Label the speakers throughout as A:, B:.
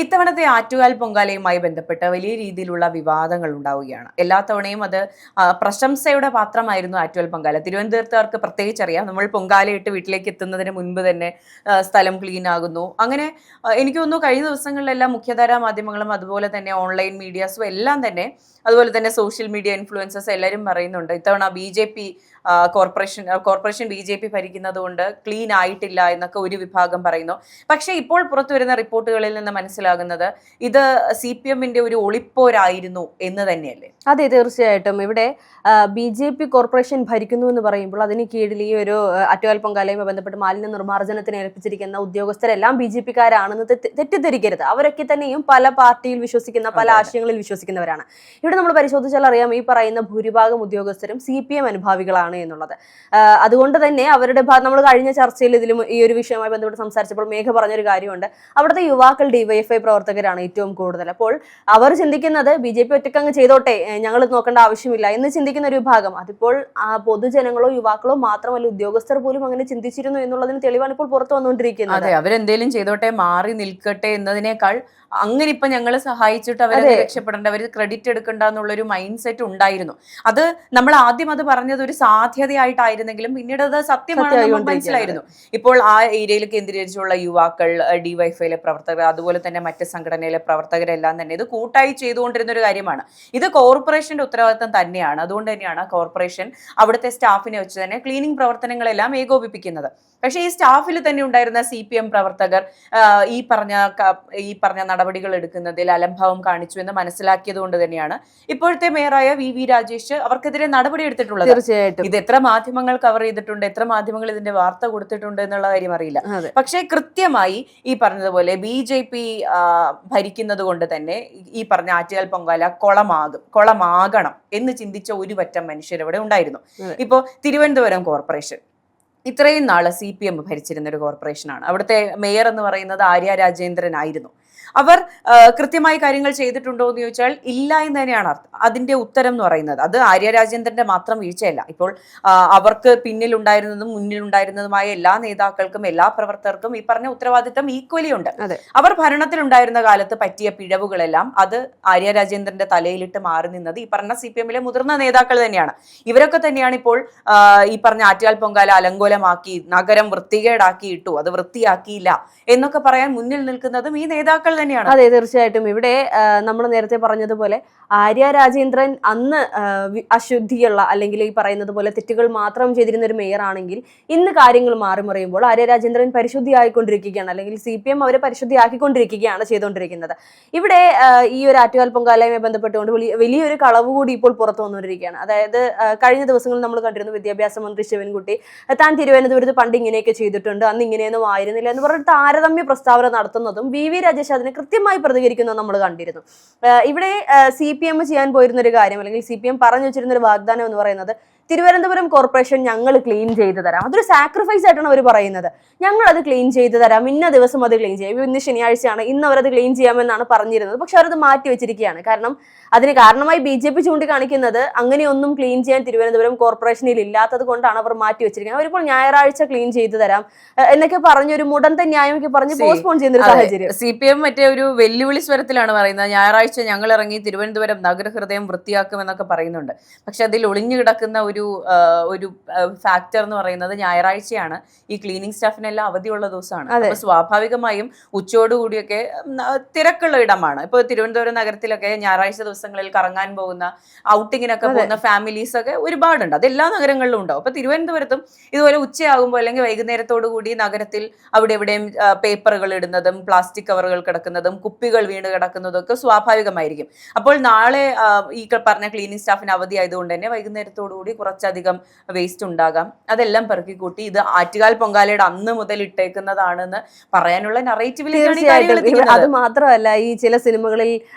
A: ഇത്തവണത്തെ ആറ്റുകാൽ പൊങ്കാലയുമായി ബന്ധപ്പെട്ട് വലിയ രീതിയിലുള്ള വിവാദങ്ങൾ ഉണ്ടാവുകയാണ്. എല്ലാ തവണയും അത് പ്രശംസയുടെ പാത്രമായിരുന്നു ആറ്റുകാൽ പൊങ്കാല. തിരുവനന്തപുരത്തുകാർക്ക് പ്രത്യേകിച്ച് അറിയാം. നമ്മൾ പൊങ്കാലയിട്ട് വീട്ടിലേക്ക് എത്തുന്നതിന് മുൻപ് തന്നെ സ്ഥലം ക്ലീൻ ആകുന്നു. അങ്ങനെ എനിക്ക് തോന്നുന്നു കഴിഞ്ഞ ദിവസങ്ങളിലെല്ലാം മുഖ്യധാരാ മാധ്യമങ്ങളും അതുപോലെ തന്നെ ഓൺലൈൻ മീഡിയാസും എല്ലാം തന്നെ, അതുപോലെ തന്നെ സോഷ്യൽ മീഡിയ ഇൻഫ്ലുവൻസേഴ്സ് എല്ലാവരും പറയുന്നുണ്ട് ഇത്തവണ കോർപ്പറേഷൻ BJP ഭരിക്കുന്നത് കൊണ്ട് ക്ലീൻ ആയിട്ടില്ല എന്നൊക്കെ ഒരു വിഭാഗം പറയുന്നു. പക്ഷേ ഇപ്പോൾ പുറത്തു വരുന്ന റിപ്പോർട്ടുകളിൽ നിന്ന് മനസ്സിലാകുന്നത് ഇത് CPM-ന്റെ ഒരു ഒളിപ്പോരായിരുന്നു എന്ന് തന്നെയല്ലേ?
B: അതെ, തീർച്ചയായിട്ടും. ഇവിടെ BJP കോർപ്പറേഷൻ ഭരിക്കുന്നു എന്ന് പറയുമ്പോൾ അതിന് കീഴിൽ ഈ ഒരു ആറ്റുകാൽ പൊങ്കാലയുമായി ബന്ധപ്പെട്ട് മാലിന്യ നിർമ്മാർജ്ജനത്തിന് ഏൽപ്പിച്ചിരിക്കുന്ന ഉദ്യോഗസ്ഥരെല്ലാം BJP-കാരാണെന്ന് തെറ്റിദ്ധരിക്കരുത്. അവരൊക്കെ തന്നെയും പല പാർട്ടിയിൽ വിശ്വസിക്കുന്ന, പല ആശയങ്ങളിൽ വിശ്വസിക്കുന്നവരാണ്. ഇവിടെ നമ്മൾ പരിശോധിച്ചാൽ അറിയാം, ഈ പറയുന്ന ഭൂരിഭാഗം ഉദ്യോഗസ്ഥരും CPM അനുഭാവികളാണ് എന്നുള്ളത്. അതുകൊണ്ട് തന്നെ അവരുടെ നമ്മൾ കഴിഞ്ഞ ചർച്ചയിൽ ഇതിലും ഈ ഒരു വിഷയവുമായി ബന്ധപ്പെട്ട് സംസാരിച്ചപ്പോൾ മേഘ പറഞ്ഞൊരു കാര്യമുണ്ട്. അവിടുത്തെ യുവാക്കൾ DYFI പ്രവർത്തകരാണ് ഏറ്റവും കൂടുതൽ. അപ്പോൾ അവർ ചിന്തിക്കുന്നത് BJP ഒറ്റക്കങ്ങ് ചെയ്തോട്ടെ, ഞങ്ങൾ നോക്കേണ്ട ആവശ്യമില്ല എന്ന് ചിന്തിക്കുന്ന ഒരു വിഭാഗം. അതിപ്പോൾ പൊതുജനങ്ങളോ യുവാക്കളോ മാത്രമല്ല, ഉദ്യോഗസ്ഥർ പോലും അങ്ങനെ ചിന്തിച്ചിരുന്നു എന്നുള്ളതിന് തെളിവാണ് ഇപ്പോൾ പുറത്തു വന്നുകൊണ്ടിരിക്കുന്നത്.
A: അതെ, അവരെന്തേലും ചെയ്തോട്ടെ, മാറി നിൽക്കട്ടെ എന്നതിനേക്കാൾ അങ്ങനെ ഇപ്പൊ ഞങ്ങൾ സഹായിച്ചിട്ട് അവരെ രക്ഷപ്പെടേണ്ട, അവർ ക്രെഡിറ്റ് എടുക്കണ്ട എന്നുള്ളൊരു മൈൻഡ് സെറ്റ് ഉണ്ടായിരുന്നു. അത് നമ്മൾ ആദ്യം അത് പറഞ്ഞത് ഒരു സാധ്യതയായിട്ടായിരുന്നെങ്കിലും പിന്നീട് അത് സത്യമാണെന്ന് മനസ്സിലായിരുന്നു. ഇപ്പോൾ ആ ഏരിയയിൽ കേന്ദ്രീകരിച്ചുള്ള യുവാക്കൾ, DYFI-യിലെ പ്രവർത്തകർ, അതുപോലെ തന്നെ മറ്റ് സംഘടനയിലെ പ്രവർത്തകരെല്ലാം തന്നെ ഇത് കൂട്ടായി ചെയ്തുകൊണ്ടിരുന്ന ഒരു കാര്യമാണ്. ഇത് കോർപ്പറേഷന്റെ ഉത്തരവാദിത്തം തന്നെയാണ്. അതുകൊണ്ട് തന്നെയാണ് കോർപ്പറേഷൻ അവിടുത്തെ സ്റ്റാഫിനെ വെച്ച് തന്നെ ക്ലീനിങ് പ്രവർത്തനങ്ങളെല്ലാം ഏകോപിപ്പിക്കുന്നത്. പക്ഷേ ഈ സ്റ്റാഫിൽ തന്നെ ഉണ്ടായിരുന്ന CPM പ്രവർത്തകർ ഈ പറഞ്ഞ നടപടികൾ എടുക്കുന്നതിൽ അലംഭാവം കാണിച്ചു എന്ന് മനസ്സിലാക്കിയത് കൊണ്ട് തന്നെയാണ് ഇപ്പോഴത്തെ മേയറായ VV രാജേഷ് അവർക്കെതിരെ നടപടി എടുത്തിട്ടുള്ളത്.
B: തീർച്ചയായിട്ടും
A: ഇത് എത്ര മാധ്യമങ്ങൾ കവർ ചെയ്തിട്ടുണ്ട്, എത്ര മാധ്യമങ്ങൾ ഇതിന്റെ വാർത്ത കൊടുത്തിട്ടുണ്ട് എന്നുള്ള കാര്യം അറിയില്ല. പക്ഷേ കൃത്യമായി ഈ പറഞ്ഞതുപോലെ BJP ഭരിക്കുന്നത് കൊണ്ട് തന്നെ ഈ പറഞ്ഞ ആറ്റുകാൽ പൊങ്കാല കൊളമാകണം എന്ന് ചിന്തിച്ച ഒരു പറ്റം മനുഷ്യരവിടെ ഉണ്ടായിരുന്നു. ഇപ്പോ തിരുവനന്തപുരം കോർപ്പറേഷൻ ഇത്രയും നാള് CPM ഭരിച്ചിരുന്ന ഒരു കോർപ്പറേഷനാണ്. അവിടുത്തെ മേയർ എന്ന് പറയുന്നത് ആര്യ രാജേന്ദ്രൻ ആയിരുന്നു. അവർ കൃത്യമായി കാര്യങ്ങൾ ചെയ്തിട്ടുണ്ടോ എന്ന് ചോദിച്ചാൽ ഇല്ല എന്ന് തന്നെയാണ് അതിന്റെ ഉത്തരം എന്ന് പറയുന്നത്. അത് ആര്യ രാജേന്ദ്രന്റെ മാത്രം വീഴ്ചയല്ല. ഇപ്പോൾ അവർക്ക് പിന്നിലുണ്ടായിരുന്നതും മുന്നിലുണ്ടായിരുന്നതുമായ എല്ലാ നേതാക്കൾക്കും, എല്ലാ പ്രവർത്തകർക്കും ഈ പറഞ്ഞ ഉത്തരവാദിത്തം ഈക്വലി ഉണ്ട്. അവർ ഭരണത്തിലുണ്ടായിരുന്ന കാലത്ത് പറ്റിയ പിഴവുകളെല്ലാം അത് ആര്യ രാജേന്ദ്രന്റെ തലയിലിട്ട് മാറി നിന്നത് ഈ പറഞ്ഞ CPM-ലെ മുതിർന്ന നേതാക്കൾ തന്നെയാണ്. ഇവരൊക്കെ തന്നെയാണ് ഇപ്പോൾ ഈ പറഞ്ഞ ആറ്റുകാൽ പൊങ്കാല അലങ്കോലമാക്കി, നഗരം വൃത്തികേടാക്കി ഇട്ടു, അത് വൃത്തിയാക്കിയില്ല എന്നൊക്കെ പറയാൻ മുന്നിൽ നിൽക്കുന്നതും ഈ നേതാക്കൾ തന്നെയാണ്.
B: അതെ, തീർച്ചയായിട്ടും. ഇവിടെ നമ്മൾ നേരത്തെ പറഞ്ഞതുപോലെ ആര്യ രാജേന്ദ്രൻ അന്ന് അശുദ്ധിയുള്ള, അല്ലെങ്കിൽ ഈ പറയുന്നത് പോലെ തെറ്റുകൾ മാത്രം ചെയ്തിരുന്ന ഒരു മേയർ ആണെങ്കിൽ ഇന്ന് കാര്യങ്ങൾ മാറിമറിയുമ്പോൾ ആര്യ രാജേന്ദ്രൻ പരിശുദ്ധിയായിക്കൊണ്ടിരിക്കുകയാണ്, അല്ലെങ്കിൽ CPM അവരെ പരിശുദ്ധിയാക്കിക്കൊണ്ടിരിക്കുകയാണ് ചെയ്തുകൊണ്ടിരിക്കുന്നത്. ഇവിടെ ഈ ഒരു ആറ്റുകാൽ പൊങ്കാലയുമായി ബന്ധപ്പെട്ടുകൊണ്ട് വലിയൊരു കളവ് കൂടി ഇപ്പോൾ പുറത്തു വന്നുകൊണ്ടിരിക്കുകയാണ്. അതായത് കഴിഞ്ഞ ദിവസങ്ങളിൽ നമ്മൾ കണ്ടിരുന്നു വിദ്യാഭ്യാസ മന്ത്രി ശിവൻകുട്ടി താൻ തിരുവനന്തപുരത്ത് പണ്ട് ഇങ്ങനെയൊക്കെ ചെയ്തിട്ടുണ്ട്, അന്ന് ഇങ്ങനെയൊന്നും ആയിരുന്നില്ല എന്ന് പറഞ്ഞിട്ട് താരതമ്യ പ്രസ്താവന നടത്തുന്നതും VV രാജേഷ് അതിന് കൃത്യമായി പ്രതികരിക്കുന്നത് നമ്മൾ കണ്ടിരുന്നു. ഇവിടെ CPM ചെയ്യാൻ പോയിരുന്ന ഒരു കാര്യം, അല്ലെങ്കിൽ CPM പറഞ്ഞു വെച്ചിരുന്ന ഒരു വാഗ്ദാനം എന്ന് പറയുന്നത് തിരുവനന്തപുരം കോർപ്പറേഷൻ ഞങ്ങൾ ക്ലീൻ ചെയ്ത് തരാം. അതൊരു സാക്രിഫൈസ് ആയിട്ടാണ് അവർ പറയുന്നത്. ഞങ്ങൾ അത് ക്ലീൻ ചെയ്ത് തരാം, ഇന്ന ദിവസം അത് ക്ലീൻ ചെയ്യാം, ഇന്ന് ശനിയാഴ്ചയാണ്, ഇന്ന് അവരത് ക്ലീൻ ചെയ്യാമെന്നാണ് പറഞ്ഞിരുന്നത്. പക്ഷെ അവരത് മാറ്റി വെച്ചിരിക്കുകയാണ്. കാരണം അതിന് കാരണമായി BJP ചൂണ്ടിക്കാണിക്കുന്നത് അങ്ങനെയൊന്നും ക്ലീൻ ചെയ്യാൻ തിരുവനന്തപുരം കോർപ്പറേഷനിൽ ഇല്ലാത്തത് കൊണ്ടാണ് അവർ മാറ്റി വെച്ചിരിക്കുന്നത്. അവരിപ്പോൾ ഞായറാഴ്ച ക്ലീൻ ചെയ്തു തരാം എന്നൊക്കെ പറഞ്ഞൊരു മുടന്ത ന്യായമൊക്കെ പറഞ്ഞ് പോസ്റ്റ്പോൺ ചെയ്യുന്ന ഒരു സാഹചര്യം.
A: CPM മറ്റേ ഒരു വെല്ലുവിളി സ്വരത്തിലാണ് പറയുന്നത്, ഞായറാഴ്ച ഞങ്ങൾ ഇറങ്ങി തിരുവനന്തപുരം നഗരഹൃദയം വൃത്തിയാക്കുമെന്നൊക്കെ പറയുന്നുണ്ട്. പക്ഷെ അതിൽ ഒളിഞ്ഞു കിടക്കുന്ന ഒരു ഫാക്ടർ എന്ന് പറയുന്നത് ഞായറാഴ്ചയാണ്. ഈ ക്ലീനിങ് സ്റ്റാഫിനെല്ലാം അവധിയുള്ള ദിവസമാണ്. അപ്പൊ സ്വാഭാവികമായും ഉച്ചയോടുകൂടിയൊക്കെ തിരക്കുള്ള ഇടമാണ്. ഇപ്പൊ തിരുവനന്തപുരം നഗരത്തിലൊക്കെ ഞായറാഴ്ച ദിവസങ്ങളിൽ കറങ്ങാൻ പോകുന്ന, ഔട്ടിങ്ങിനൊക്കെ പോകുന്ന ഫാമിലീസ് ഒക്കെ ഒരുപാടുണ്ട്. അത് എല്ലാ നഗരങ്ങളിലും ഉണ്ടാവും. അപ്പൊ തിരുവനന്തപുരത്തും ഇതുപോലെ ഉച്ചയാകുമ്പോൾ അല്ലെങ്കിൽ വൈകുന്നേരത്തോടു കൂടി നഗരത്തിൽ അവിടെ എവിടെയും പേപ്പറുകൾ ഇടുന്നതും പ്ലാസ്റ്റിക് കവറുകൾ കിടക്കുന്നതും കുപ്പികൾ വീണ് കിടക്കുന്നതും ഒക്കെ സ്വാഭാവികമായിരിക്കും. അപ്പോൾ നാളെ ഈ പറഞ്ഞ ക്ലീനിങ് സ്റ്റാഫിന് അവധി ആയതുകൊണ്ട് തന്നെ വൈകുന്നേരത്തോടു കൂടി കുറച്ചധികം വേസ്റ്റ് ഉണ്ടാകാം. അതെല്ലാം പെറുക്കി കൂട്ടി ഇത് ആറ്റുകാൽ പൊങ്കാലയുടെ അന്ന് മുതൽ ഇട്ടേക്കുന്നതാണെന്ന് പറയാനുള്ള നറേറ്റീവിലേക്ക്.
B: അത് മാത്രമല്ല, ഈ ചില സിനിമകളിൽ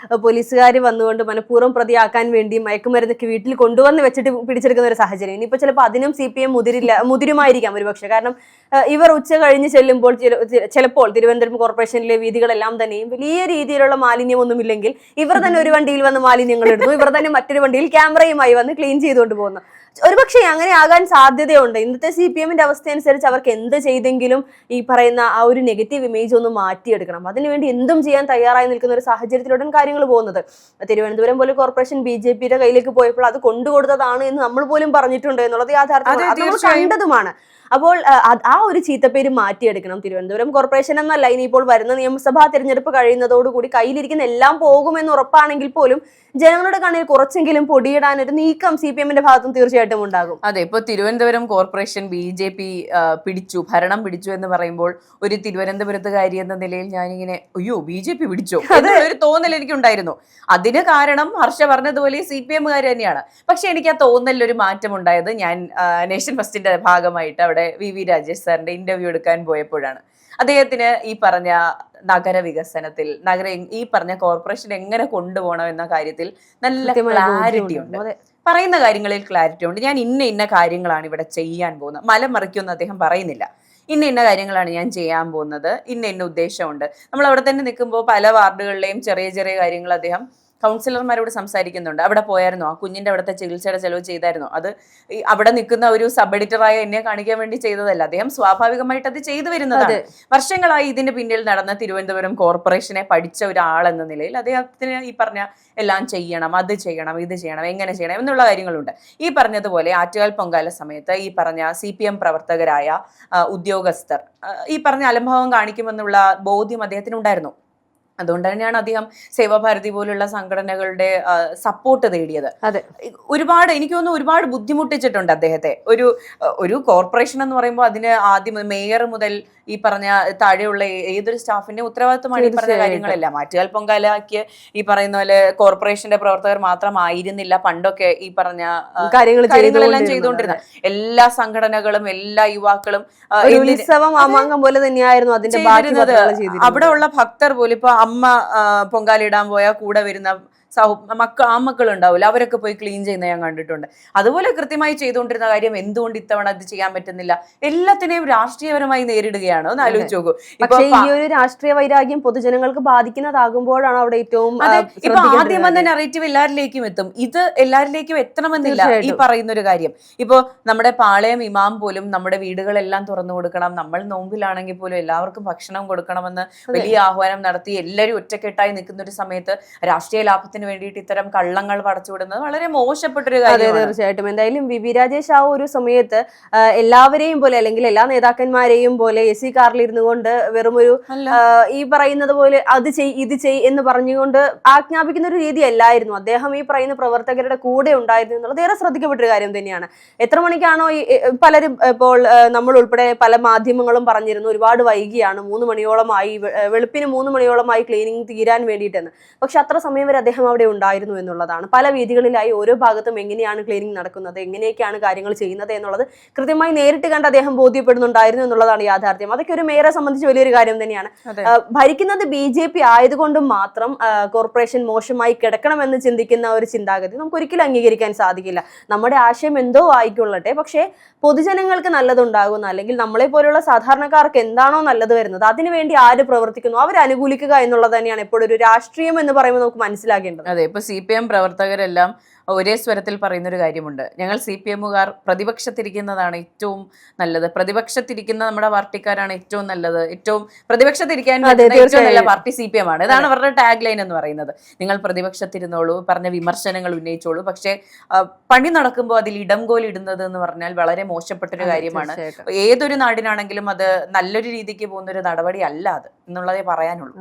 B: പോലീസുകാർ വന്നുകൊണ്ട് മനഃപൂർവ്വം പ്രതിയാക്കാൻ വേണ്ടി മയക്കുമരുന്നൊക്കെ വീട്ടിൽ കൊണ്ടുവന്ന് വെച്ചിട്ട് പിടിച്ചെടുക്കുന്ന ഒരു സാഹചര്യം. ഇനിയിപ്പോ ചിലപ്പോൾ അതിനും CPM മുതിരുമായിരിക്കാം ഒരുപക്ഷെ. കാരണം ഇവർ ഉച്ച കഴിഞ്ഞ് ചെല്ലുമ്പോൾ ചിലപ്പോൾ തിരുവനന്തപുരം കോർപ്പറേഷനിലെ വീതികളെല്ലാം തന്നെയും വലിയ രീതിയിലുള്ള മാലിന്യമൊന്നുമില്ലെങ്കിൽ ഇവർ തന്നെ ഒരു വണ്ടിയിൽ വന്ന് മാലിന്യങ്ങൾ ഇടുന്നു, ഇവർ തന്നെ മറ്റൊരു വണ്ടിയിൽ ക്യാമറയുമായി വന്ന് ക്ലീൻ ചെയ്തുകൊണ്ട് പോകുന്നു. ഒരുപക്ഷെ അങ്ങനെ ആകാൻ സാധ്യതയുണ്ട്. ഇന്നത്തെ CPM-ന്റെ അവസ്ഥ അനുസരിച്ച് അവർക്ക് എന്ത് ചെയ്തെങ്കിലും ഈ പറയുന്ന ആ ഒരു നെഗറ്റീവ് ഇമേജ് ഒന്ന് മാറ്റിയെടുക്കണം. അതിനുവേണ്ടി എന്തും ചെയ്യാൻ തയ്യാറായി നിൽക്കുന്ന ഒരു സാഹചര്യത്തിലൂടെ കാര്യങ്ങൾ പോകുന്നത്. തിരുവനന്തപുരം പോലെ കോർപ്പറേഷൻ BJP-യുടെ കയ്യിലേക്ക് പോയപ്പോൾ അത് കൊണ്ടുകൊടുത്തതാണ് എന്ന് നമ്മൾ പോലും പറഞ്ഞിട്ടുണ്ട് എന്നുള്ളത് യാഥാർത്ഥ്യമാണ്. അത് നമ്മൾ കണ്ടതുമാണ്. അപ്പോൾ ആ ഒരു ചീത്തപ്പേര് മാറ്റിയെടുക്കണം. തിരുവനന്തപുരം കോർപ്പറേഷൻ എന്നല്ല, ഇനിയിപ്പോൾ വരുന്ന നിയമസഭാ തെരഞ്ഞെടുപ്പ് കഴിയുന്നതോടുകൂടി കയ്യിലിരിക്കുന്ന എല്ലാം പോകുമെന്ന് ഉറപ്പാണെങ്കിൽ പോലും ജനങ്ങളുടെ കണ്ണിൽ കുറച്ചെങ്കിലും പൊടിയിടാൻ ഒരു നീക്കം CPM-ന്റെ ഭാഗത്തും തീർച്ചയായിട്ടും ഉണ്ടാകും.
A: അതെ, ഇപ്പൊ തിരുവനന്തപുരം കോർപ്പറേഷൻ BJP ഭരണം പിടിച്ചു എന്ന് പറയുമ്പോൾ ഒരു തിരുവനന്തപുരത്തുകാരി എന്ന നിലയിൽ ഞാനിങ്ങനെ അയ്യോ BJP പിടിച്ചോ ഒരു തോന്നൽ എനിക്കുണ്ടായിരുന്നു. അതിന് കാരണം ഹർഷ പറഞ്ഞതുപോലെ CPM-കാർ തന്നെയാണ്. പക്ഷെ എനിക്ക് ആ തോന്നലിൽ ഒരു മാറ്റം ഉണ്ടായത് ഞാൻ നേഷൻ ഫസ്റ്റിന്റെ ഭാഗമായിട്ട് അവിടെ VV രാജേഷ് സാറിന്റെ ഇന്റർവ്യൂ എടുക്കാൻ പോയപ്പോഴാണ്. അദ്ദേഹത്തിന് ഈ പറഞ്ഞ നഗരവികസനത്തിൽ ഈ പറഞ്ഞ കോർപ്പറേഷൻ എങ്ങനെ കൊണ്ടുപോകണം എന്ന കാര്യത്തിൽ നല്ല ക്ലാരിറ്റി ഉണ്ട്. പറയുന്ന കാര്യങ്ങളിൽ ക്ലാരിറ്റി ഉണ്ട്. ഞാൻ ഇന്ന കാര്യങ്ങളാണ് ഇവിടെ ചെയ്യാൻ പോകുന്നത്, മലം മറിക്കുമെന്ന് അദ്ദേഹം പറയുന്നില്ല. ഇന്ന കാര്യങ്ങളാണ് ഞാൻ ചെയ്യാൻ പോകുന്നത്, ഇന്ന ഉദ്ദേശമുണ്ട്. നമ്മൾ അവിടെ തന്നെ നിൽക്കുമ്പോൾ പല വാർഡുകളിലെയും ചെറിയ ചെറിയ കാര്യങ്ങൾ അദ്ദേഹം കൗൺസിലർമാരോട് സംസാരിക്കുന്നുണ്ട്. അവിടെ പോയായിരുന്നോ, ആ കുഞ്ഞിന്റെ അവിടുത്തെ ചികിത്സയുടെ ചെലവ് ചെയ്തായിരുന്നോ? അത് അവിടെ നിൽക്കുന്ന ഒരു സബ് എഡിറ്ററായ എന്നെ കാണിക്കാൻ വേണ്ടി ചെയ്തതല്ല. അദ്ദേഹം സ്വാഭാവികമായിട്ട് അത് ചെയ്തു വരുന്നതാണ്. വർഷങ്ങളായി ഇതിന്റെ പിന്നിൽ നടന്ന തിരുവനന്തപുരം കോർപ്പറേഷനെ പഠിച്ച ഒരാളെന്ന നിലയിൽ അദ്ദേഹത്തിന് ഈ പറഞ്ഞ എല്ലാം ചെയ്യണം, അത് ചെയ്യണം, ഇത് ചെയ്യണം, എങ്ങനെ ചെയ്യണം എന്നുള്ള കാര്യങ്ങളുണ്ട്. ഈ പറഞ്ഞതുപോലെ ആറ്റുകാൽ പൊങ്കാല സമയത്ത് ഈ പറഞ്ഞ CPM പ്രവർത്തകരായ ഉദ്യോഗസ്ഥർ ഈ പറഞ്ഞ അലംഭാവം കാണിക്കുമെന്നുള്ള ബോധ്യം അദ്ദേഹത്തിന് ഉണ്ടായിരുന്നു. അതുകൊണ്ട് തന്നെയാണ് അദ്ദേഹം സേവാഭാരതി പോലുള്ള സംഘടനകളുടെ സപ്പോർട്ട് തേടിയത്. ഒരുപാട് എനിക്ക് തോന്നുന്നു ഒരുപാട് ബുദ്ധിമുട്ടിച്ചിട്ടുണ്ട് അദ്ദേഹത്തെ. ഒരു കോർപ്പറേഷൻ എന്ന് പറയുമ്പോൾ അതിന് ആദ്യം മേയർ മുതൽ ഈ പറഞ്ഞ താഴെയുള്ള ഏതൊരു സ്റ്റാഫിന്റെ ഉത്തരവാദിത്വമാണ് ഈ പറഞ്ഞ കാര്യങ്ങളെല്ലാം. ആറ്റുകാൽ പൊങ്കാലയ്ക്ക് ഈ പറയുന്ന പോലെ കോർപ്പറേഷന്റെ പ്രവർത്തകർ മാത്രമായിരുന്നില്ല പണ്ടൊക്കെ ഈ പറഞ്ഞ കാര്യങ്ങളെല്ലാം ചെയ്തുകൊണ്ടിരുന്നത്. എല്ലാ സംഘടനകളും എല്ലാ യുവാക്കളും
B: പോലെ തന്നെയായിരുന്നു അതിന്റെ
A: അവിടെ ഉള്ള ഭക്തർ പോലും. ഇപ്പൊ അമ്മ പൊങ്കാലിടാൻ പോയാൽ കൂടെ വരുന്ന ആമക്കൾ ഉണ്ടാവില്ല, അവരൊക്കെ പോയി ക്ലീൻ ചെയ്യുന്ന ഞാൻ കണ്ടിട്ടുണ്ട്. അതുപോലെ കൃത്യമായി ചെയ്തുകൊണ്ടിരുന്ന കാര്യം എന്തുകൊണ്ട് ഇത്തവണ അത് ചെയ്യാൻ പറ്റുന്നില്ല? എല്ലാത്തിനെയും രാഷ്ട്രീയപരമായി നേരിടുകയാണ്. ഒന്ന് ആലോചിച്ച് നോക്കൂ.
B: പക്ഷേ ഈ ഒരു രാഷ്ട്രീയ വൈരാഗ്യം പൊതുജനങ്ങൾക്ക് ബാധിക്കുന്നതാകുമ്പോഴാണ് അവിടെ ഏറ്റവും
A: ഇപ്പൊ ആദ്യം വന്ന നറേറ്റീവ് എല്ലാവരിലേക്കും എത്തും. ഇത് എല്ലാവരിലേക്കും എത്തണമെന്നില്ല ഈ പറയുന്ന ഒരു കാര്യം. ഇപ്പൊ നമ്മുടെ പാളയം ഇമാം പോലും നമ്മുടെ വീടുകളെല്ലാം തുറന്നു കൊടുക്കണം, നമ്മൾ നോമ്പിലാണെങ്കിൽ പോലും എല്ലാവർക്കും ഭക്ഷണം കൊടുക്കണമെന്ന് വലിയ ആഹ്വാനം നടത്തി എല്ലാവരും ഒറ്റക്കെട്ടായി നിൽക്കുന്ന ഒരു സമയത്ത് രാഷ്ട്രീയ ലാഭത്തിന് വേണ്ടിയിട്ട് ഇത്തരം കള്ളങ്ങൾ പടച്ചുവിടുന്നത് വളരെ മോശപ്പെട്ടൊരു കാര്യമാണ്.
B: തീർച്ചയായിട്ടും. എന്തായാലും VV രാജേഷ് ആ ഒരു സമയത്ത് എല്ലാവരെയും പോലെ അല്ലെങ്കിൽ എല്ലാ നേതാക്കന്മാരെയും പോലെ AC കാറിൽ ഇരുന്നു കൊണ്ട് വെറുമൊരു ഈ പറയുന്നത് പോലെ അത് ചെയ് ഇത് ചെയ് എന്ന് പറഞ്ഞുകൊണ്ട് ആജ്ഞാപിക്കുന്ന ഒരു രീതി അല്ലായിരുന്നു. അദ്ദേഹം ഈ പറയുന്ന പ്രവർത്തകരുടെ കൂടെ ഉണ്ടായിരുന്നു എന്നുള്ളത് ഏറെ ശ്രദ്ധിക്കപ്പെട്ടൊരു കാര്യം തന്നെയാണ്. എത്ര മണിക്കാണോ പലരും ഇപ്പോൾ നമ്മൾ ഉൾപ്പെടെ പല മാധ്യമങ്ങളും പറഞ്ഞിരുന്നു ഒരുപാട് വൈകിയാണ്, 3 മണിയോളമായി, വെളുപ്പിന് 3 മണിയോളമായി ക്ലീനിങ് തീരാൻ വേണ്ടിയിട്ടെന്ന്. പക്ഷെ അത്ര സമയം വരെ അദ്ദേഹം അവിടെ ഉണ്ടായിരുന്നു എന്നുള്ളതാണ്. പല വേദികളിലായി ഓരോ ഭാഗത്തും എങ്ങനെയാണ് ക്ലീനിങ് നടക്കുന്നത്, എങ്ങനെയൊക്കെയാണ് കാര്യങ്ങൾ ചെയ്യുന്നത് എന്നുള്ളത് കൃത്യമായി നേരിട്ട് കണ്ട് അദ്ദേഹം ബോധ്യപ്പെടുന്നുണ്ടായിരുന്നു എന്നുള്ളതാണ് യാഥാർത്ഥ്യം. അതൊക്കെ ഒരു മേയറെ സംബന്ധിച്ച് വലിയൊരു കാര്യം തന്നെയാണ്. ഭരിക്കുന്നത് BJP ആയതുകൊണ്ടും മാത്രം കോർപ്പറേഷൻ മോശമായി കിടക്കണമെന്ന് ചിന്തിക്കുന്ന ഒരു ചിന്താഗതി നമുക്ക് ഒരിക്കലും അംഗീകരിക്കാൻ സാധിക്കില്ല. നമ്മുടെ ആശയം എന്തോ ആയിക്കൊള്ളട്ടെ, പക്ഷേ പൊതുജനങ്ങൾക്ക് നല്ലതുണ്ടാകുന്ന അല്ലെങ്കിൽ നമ്മളെ പോലുള്ള സാധാരണക്കാർക്ക് എന്താണോ നല്ലത് വരുന്നത് അതിനുവേണ്ടി ആര് പ്രവർത്തിക്കുന്നു അവരെ അനുകൂലിക്കുക എന്നുള്ളത് തന്നെയാണ് എപ്പോഴും ഒരു രാഷ്ട്രീയം എന്ന് പറയുമ്പോൾ നമുക്ക് മനസ്സിലാക്കേണ്ടത്.
A: അതെ, ഇപ്പൊ CPM പ്രവർത്തകരെല്ലാം ഒരേ സ്വരത്തിൽ പറയുന്ന ഒരു കാര്യമുണ്ട്. ഞങ്ങൾ CPM-കാർ പ്രതിപക്ഷത്തിരിക്കുന്നതാണ് ഏറ്റവും നല്ലത്, പ്രതിപക്ഷത്തിരിക്കുന്ന നമ്മുടെ പാർട്ടിക്കാരാണ് ഏറ്റവും നല്ലത്, ഏറ്റവും പ്രതിപക്ഷത്തിരിക്കാൻ ഏറ്റവും നല്ല പാർട്ടി CPM ആണ്. ഇതാണ് അവരുടെ ടാഗ് ലൈൻ എന്ന് പറയുന്നത്. നിങ്ങൾ പ്രതിപക്ഷത്തിരുന്നോളൂ, പറഞ്ഞ വിമർശനങ്ങൾ ഉന്നയിച്ചോളൂ, പക്ഷെ പണി നടക്കുമ്പോൾ അതിൽ ഇടംകോൽ ഇടുന്നത് എന്ന് പറഞ്ഞാൽ വളരെ മോശപ്പെട്ടൊരു കാര്യമാണ്. ഏതൊരു നാടിനാണെങ്കിലും അത് നല്ലൊരു രീതിക്ക് പോകുന്ന ഒരു നടപടി അല്ല അത് എന്നുള്ളതേ പറയാനുള്ളൂ.